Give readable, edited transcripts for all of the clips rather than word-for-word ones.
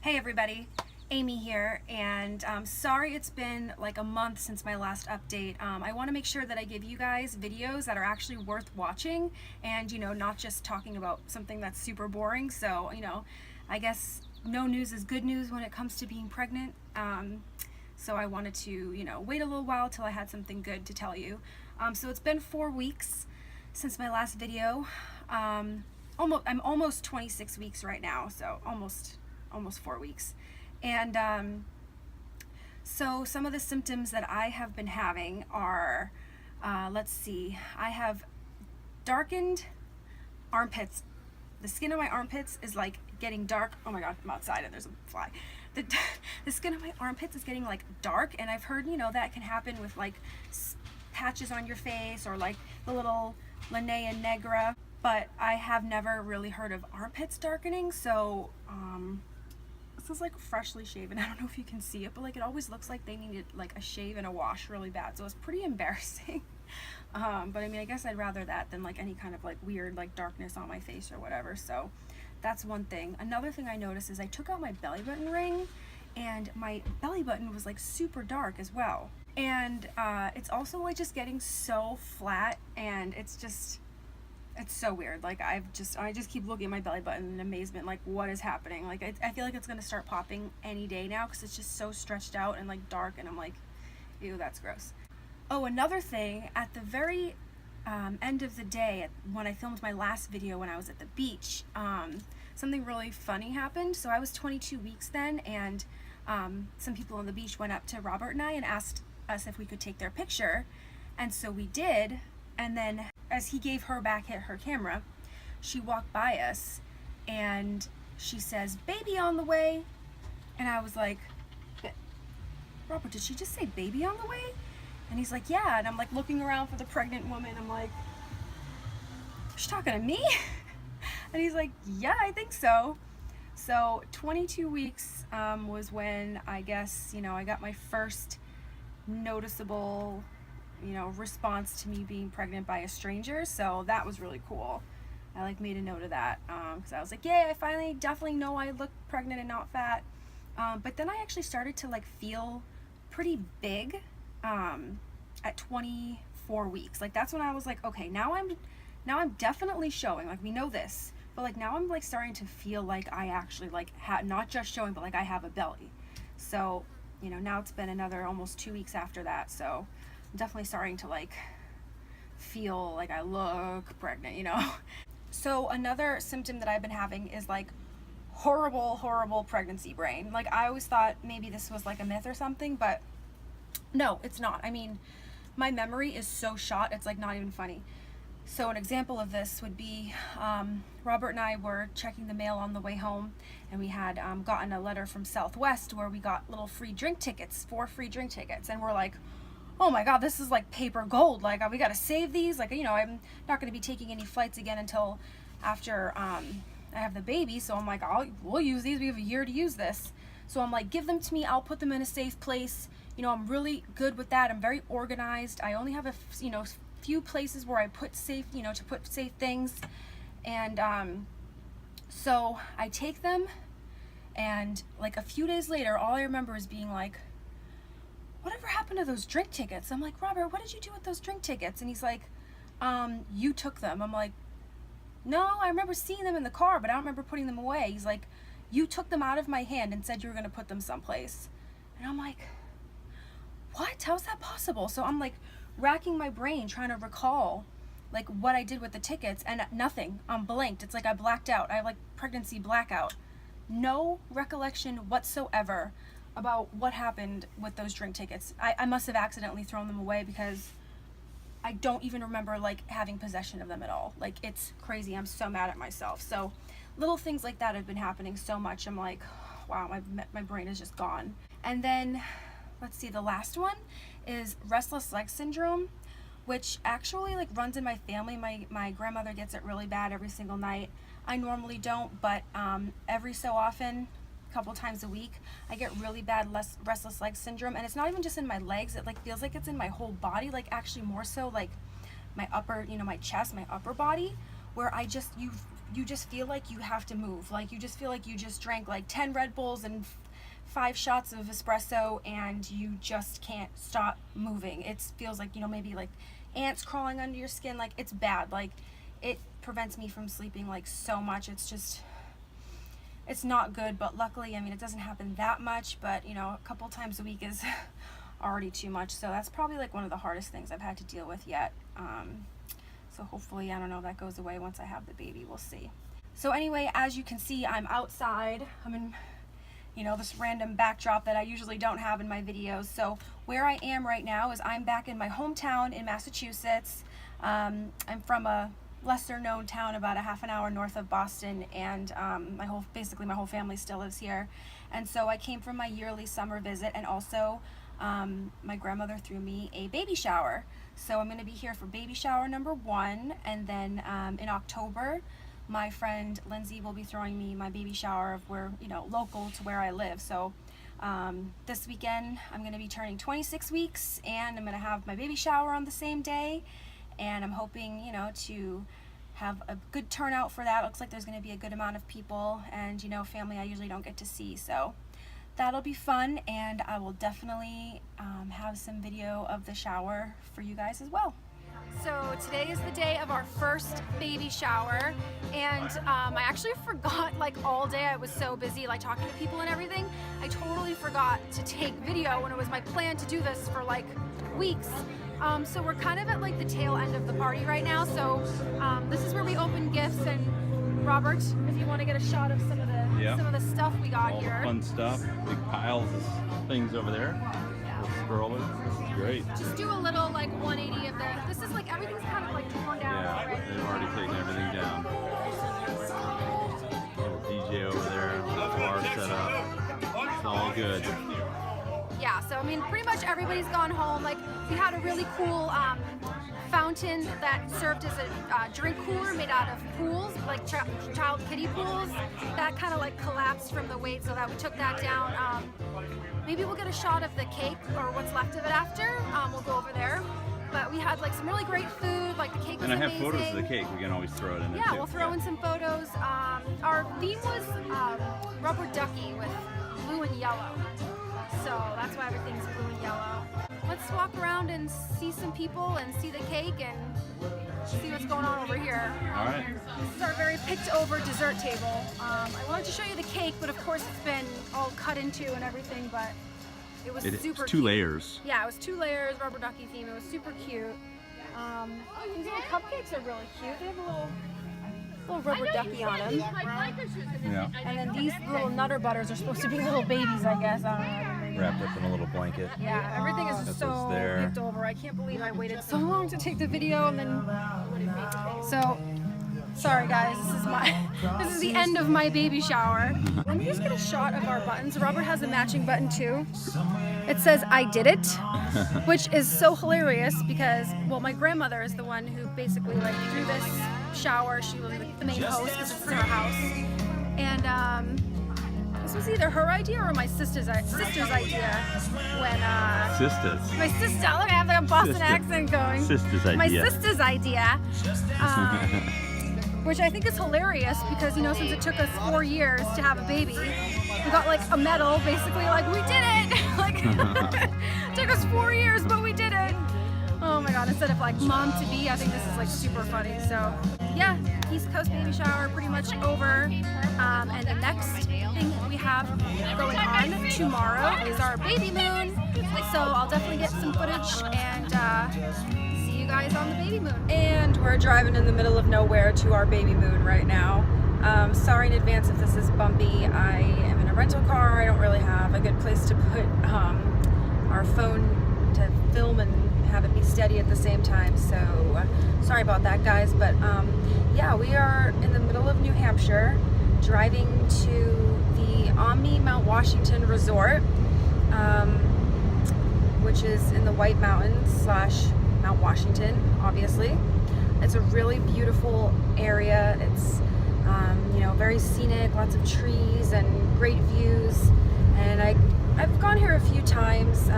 Hey everybody, Amy here, and sorry it's been like a month since my last update. I want to make sure that I give you guys videos that are actually worth watching and, not just talking about something that's super boring. So, I guess no news is good news when it comes to being pregnant. So I wanted to, wait a little while till I had something good to tell you. So it's been 4 weeks since my last video. I'm almost 26 weeks right now, so almost 4 weeks. And so some of the symptoms that I have been having are, let's see, I have darkened armpits. The skin of my armpits is like getting dark. Oh my god, I'm outside and there's a fly. The skin of my armpits is getting like dark, and I've heard, that can happen with like patches on your face or like the little linea negra, but I have never really heard of armpits darkening. So this is like freshly shaven. I don't know if you can see it, but like it always looks like they needed like a shave and a wash really bad, so it's pretty embarrassing. But I mean, I guess I'd rather that than like any kind of like weird like darkness on my face or whatever. So that's one thing. Another thing I noticed is I took out my belly button ring, and my belly button was like super dark as well. And it's also like just getting so flat, and it's so weird. Like I just keep looking at my belly button in amazement, like what is happening. Like I feel like it's gonna start popping any day now because it's just so stretched out and like dark, and I'm like, ew, that's gross. Oh, another thing, at the very end of the day, when I filmed my last video when I was at the beach, something really funny happened. So I was 22 weeks then, and some people on the beach went up to Robert and I and asked us if we could take their picture, and so we did. And then as he gave her back her camera, she walked by us and she says, "Baby on the way." And I was like, "Robert, did she just say baby on the way?" And he's like, "Yeah." And I'm like looking around for the pregnant woman. I'm like, "She's talking to me?" And he's like, "Yeah, I think so." So 22 weeks was when I guess, I got my first noticeable response to me being pregnant by a stranger. So that was really cool. I like made a note of that because I was like, yay, I finally definitely know I look pregnant and not fat. But then I actually started to like feel pretty big at 24 weeks. Like that's when I was like, okay, now I'm definitely showing, like we know this, but like now I'm like starting to feel like I actually like not just showing, but like I have a belly. So now it's been another almost 2 weeks after that, so I'm definitely starting to like feel like I look pregnant. So another symptom that I've been having is like horrible pregnancy brain. Like I always thought maybe this was like a myth or something, but no, it's not. I mean, my memory is so shot, it's like not even funny. So an example of this would be Robert and I were checking the mail on the way home, and we had gotten a letter from Southwest where we got little free drink tickets, 4 free drink tickets, and we're like, oh my god, this is like paper gold. Like we gotta save these. Like I'm not gonna be taking any flights again until after I have the baby. So I'm like, we'll use these. We have a year to use this. So I'm like, give them to me. I'll put them in a safe place. I'm really good with that. I'm very organized. I only have a few places where I put safe, to put safe things. And so I take them, and like a few days later, all I remember is being like, whatever happened to those drink tickets? I'm like, Robert, what did you do with those drink tickets? And he's like, you took them. I'm like, no, I remember seeing them in the car, but I don't remember putting them away. He's like, you took them out of my hand and said you were going to put them someplace. And I'm like, what? How's that possible? So I'm like racking my brain trying to recall like what I did with the tickets, and nothing. I'm blanked. It's like I blacked out. I have like pregnancy blackout. No recollection whatsoever about what happened with those drink tickets. I must have accidentally thrown them away because I don't even remember like having possession of them at all. Like it's crazy. I'm so mad at myself. So little things like that have been happening so much. I'm like, wow, my brain is just gone. And then let's see, the last one is restless leg syndrome, which actually like runs in my family. My grandmother gets it really bad every single night. I normally don't, but every so often, a couple times a week, I get really bad restless leg syndrome. And it's not even just in my legs. It like feels like it's in my whole body, like actually more so like my upper, my chest, my upper body, where you just feel like you have to move. Like you just feel like you just drank like 10 Red Bulls and 5 shots of espresso and you just can't stop moving. It feels like, you know, maybe like ants crawling under your skin. Like it's bad. Like it prevents me from sleeping like so much. It's not good, but luckily, I mean, it doesn't happen that much, but you know, a couple times a week is already too much. So that's probably like one of the hardest things I've had to deal with yet. So hopefully, I don't know, that goes away once I have the baby. We'll see. So anyway, as you can see, I'm outside. I'm in, you know, this random backdrop that I usually don't have in my videos. So where I am right now is I'm back in my hometown in Massachusetts. I'm from a lesser known town about a half an hour north of Boston, and basically my whole family still lives here. And so I came from my yearly summer visit, and also my grandmother threw me a baby shower. So I'm going to be here for baby shower number 1, and then in October my friend Lindsay will be throwing me my baby shower of where, you know, local to where I live. So this weekend I'm going to be turning 26 weeks, and I'm going to have my baby shower on the same day. And I'm hoping, you know, to have a good turnout for that. Looks like there's going to be a good amount of people, and, you know, family I usually don't get to see. So that'll be fun, and I will definitely have some video of the shower for you guys as well. So today is the day of our first baby shower, and I actually forgot, like all day I was so busy like talking to people and everything, I totally forgot to take video when it was my plan to do this for like weeks. So we're kind of at like the tail end of the party right now. So this is where we open gifts, and Robert, if you want to get a shot of some of the stuff we got all here. The fun stuff, big piles of things over there. Yeah. Little strollers. This is great. Just do a little like 180 of the. This is like everything's kind of like torn down. Yeah, Already. they've already taken everything down. Little DJ over there, little bar set up. It's all good. Yeah, so I mean, pretty much everybody's gone home. Like, we had a really cool fountain that served as a drink cooler made out of pools, like child kiddie pools. That kind of like collapsed from the weight, so that we took that down. Maybe we'll get a shot of the cake or what's left of it after. We'll go over there. But we had like some really great food, like the cake was amazing. And I have photos of the cake, we can always throw it in there too. Yeah, we'll throw in some photos. Our theme was rubber ducky with blue and yellow. So that's why everything's blue and yellow. Let's walk around and see some people and see the cake and see what's going on over here. All right. This is our very picked over dessert table. I wanted to show you the cake, but of course it's been all cut into and everything, but it was super two cute. layers. Yeah, it was 2 layers, rubber ducky theme. It was super cute. These little cupcakes are really cute. They have a little rubber ducky on them. Yeah. And then these little Nutter Butters are supposed to be little babies, I guess. I don't know. Wrapped up in a little blanket. Yeah, everything is That's so what's there. picked over. I can't believe I waited so long to take the video, and then so sorry guys, this is the end of my baby shower. Let me just get a shot of our buttons. Robert has a matching button too. It says "I did it," which is so hilarious because, well, my grandmother is the one who basically like threw this shower. She was the main host because it's her house, and this was either her idea or my sister's idea. When Sisters. my sister, look, I have like a Boston Sister. accent going. Sister's idea. My sister's idea, which I think is hilarious because, you know, since it took us 4 years to have a baby, we got like a medal, basically like we did it. Like it took us 4 years, but we did it. Oh my God! Instead of like mom to be, I think this is like super funny. So yeah, East Coast baby shower pretty much over. And the next thing we have going on tomorrow is our Babymoon. So I'll definitely get some footage and see you guys on the Babymoon. And we're driving in the middle of nowhere to our Babymoon right now. Sorry in advance if this is bumpy. I am in a rental car. I don't really have a good place to put our phone to film and have it be steady at the same time, so sorry about that guys, but yeah, we are in the middle of New Hampshire driving to the Omni Mount Washington Resort, which is in the White Mountains / Mount Washington, obviously. It's a really beautiful area. It's you know, very scenic, lots of trees and great views, and I've gone here a few times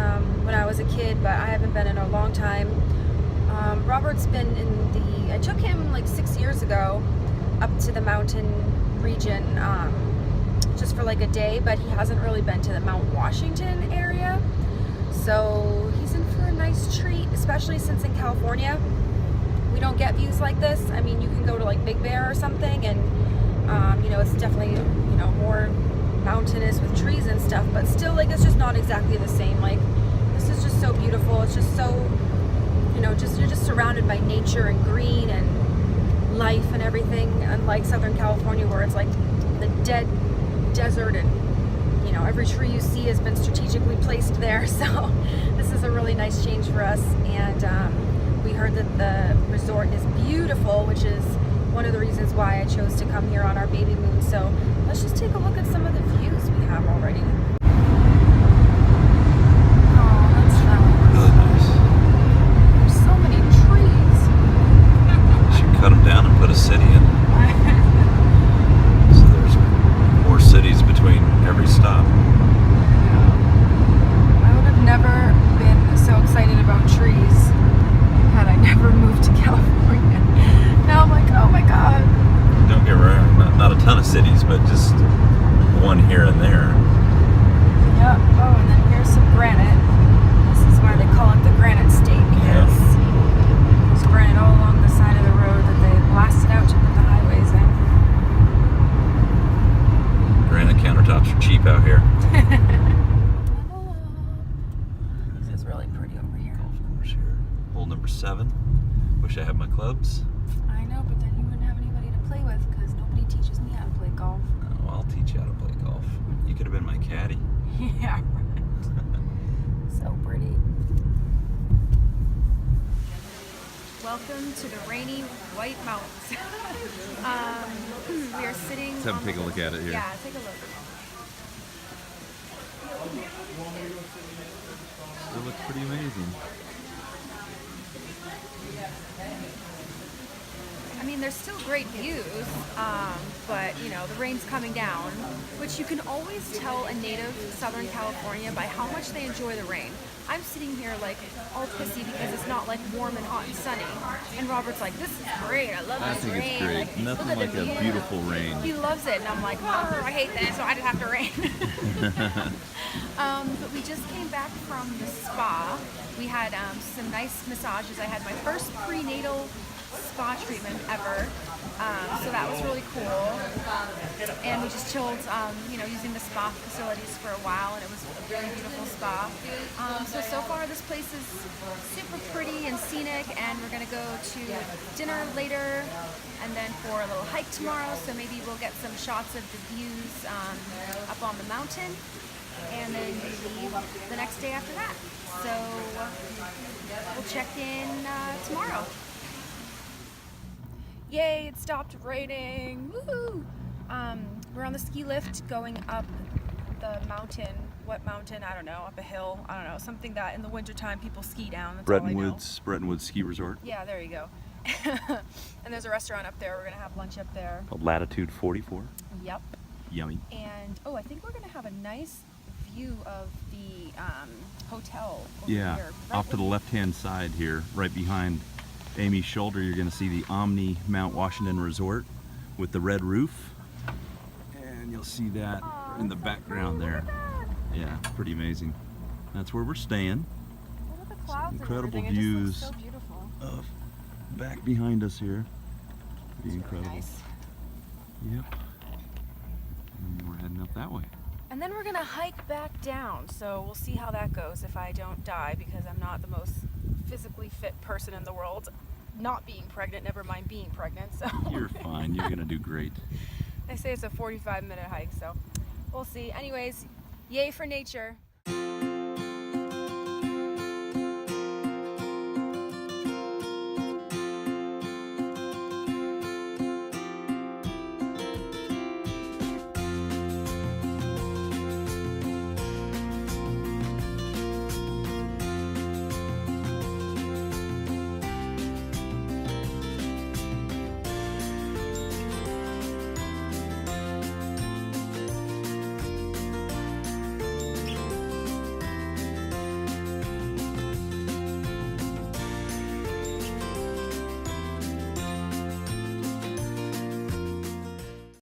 when I was a kid, but I haven't been in a long time. Robert's been in I took him like 6 years ago up to the mountain region just for like a day, but he hasn't really been to the Mount Washington area. So he's in for a nice treat, especially since in California we don't get views like this. I mean, you can go to like Big Bear or something, and you know, it's definitely, you know, more mountainous with trees and stuff, but still, like, it's just not exactly the same. Like, this is just so beautiful. It's just so, you know, just you're just surrounded by nature and green and life and everything, unlike Southern California where it's like the dead desert, and you know, every tree you see has been strategically placed there. So this is a really nice change for us, and we heard that the resort is beautiful, which is one of the reasons why I chose to come here on our Babymoon. So let's just take a look at some of the views we have already. Oh, that's Really nice. There's so many trees. Should cut them down and put a city in. So there's more cities between every stop. I would have never been so excited about trees had I never moved to California. Now I'm like, oh my god. Don't get me wrong, not a ton of cities, but just one here and there. Yep. Oh, and then here's some granite. This is why they call it the Granite State, because there's granite all along the side of the road that they blasted out to put the highways in. Granite countertops are cheap out here. This is really pretty over here. Golf course here. Hole number 7. Wish I had my clubs. I know, but then you wouldn't have anybody to play with because nobody teaches me how to play golf. Oh, I'll teach you how to play golf. You could have been my caddy. Yeah, right. So pretty. Welcome to the rainy White Mountains. We are sitting. Let's have a take a look at it here. Yeah, take a look. It looks pretty amazing. I mean, there's still great views, but you know, the rain's coming down, which you can always tell a native Southern California by how much they enjoy the rain. I'm sitting here like all pissy because it's not like warm and hot and sunny, and Robert's like, this is great, I love I this think rain. it's great. Like, Nothing look at like the a view. beautiful rain. He loves it, and I'm like, oh, I hate this, so I just have to rain. But we just came back from the spa. We had some nice massages. I had my first prenatal spa treatment ever, so that was really cool. And we just chilled, you know, using the spa facilities for a while, and it was a really beautiful spa. So far this place is super pretty and scenic, and we're gonna go to dinner later, and then for a little hike tomorrow. So maybe we'll get some shots of the views up on the mountain, and then we leave the next day after that. So we'll check in tomorrow. Yay, it stopped raining. Woohoo! We're on the ski lift going up the mountain. What mountain? I don't know. Up a hill. I don't know. Something that in the wintertime people ski down. That's all I know. Bretton Woods Ski Resort. Yeah, there you go. And there's a restaurant up there. We're going to have lunch up there. Called Latitude 44. Yep. Yummy. And, oh, I think we're going to have a nice view of the hotel over Yeah, here. off to the left-hand side here, right behind Amy's shoulder, you're going to see the Omni Mount Washington Resort with the red roof. And you'll see that in the background there. Yeah, pretty amazing. That's where we're staying. Look at the clouds. Incredible and everything. It views. just looks so beautiful. Of back behind us here. Pretty incredible. Nice. Yep. And we're heading up that way. And then we're gonna hike back down, so we'll see how that goes if I don't die, because I'm not the most physically fit person in the world. Not being pregnant, never mind being pregnant, so. You're fine, you're gonna do great. They say it's a 45-minute hike, so we'll see. Anyways, yay for nature.